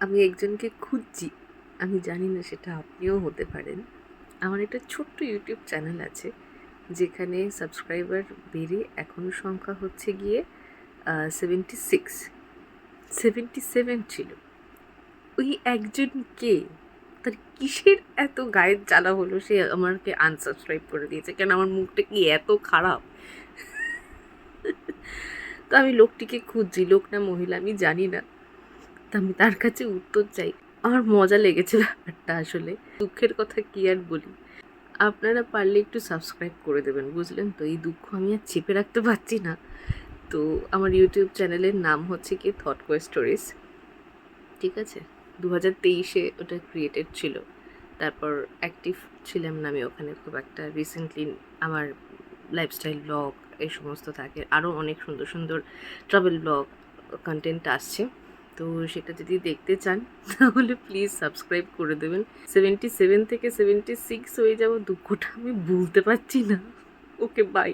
আমি একজনকে খুঁজছি। আমি জানি না সেটা আপনিও হতে পারেন। আমার একটা ছোট্ট ইউটিউব চ্যানেল আছে, যেখানে সাবস্ক্রাইবার বেড়ে এখন সংখ্যা হচ্ছে গিয়ে 76, 77 ছিল। ওই একজন কে? তার কিসের এত গায়ের জ্বালা হলো সে আমাকে আনসাবস্ক্রাইব করে দিয়েছে? কেন আমার মুখটা কি এত খারাপ? তো আমি লোকটিকে খুঁজছি, লোক না মহিলা আমি জানি না। তো আমি তার কাছে উত্তর চাই। আমার মজা লেগেছে ব্যাপারটা আসলে। দুঃখের কথা কি আর বলি। আপনারা পারলে একটু সাবস্ক্রাইব করে দেবেন, বুঝলেন তো? এই দুঃখ আমি আর চেপে রাখতে পারছি না। তো আমার ইউটিউব চ্যানেলের নাম হচ্ছে কি থটকো স্টোরিজ। ঠিক আছে? 2023-এ ওটা ক্রিয়েটেড ছিল। তারপর অ্যাক্টিভ ছিলাম না আমি ওখানে খুব একটা। রিসেন্টলি আমার লাইফস্টাইল ব্লগ এই সমস্ত থাকে। আরও অনেক সুন্দর সুন্দর ট্রাভেল ব্লগ কন্টেন্ট আসছে। তো সেটা যদি দেখতে চান তাহলে প্লিজ সাবস্ক্রাইব করে দেবেন। 77 থেকে 76 হয়ে যাওয়া দুঃখটা আমি ভুলতে পারছি না। ওকে, বাই।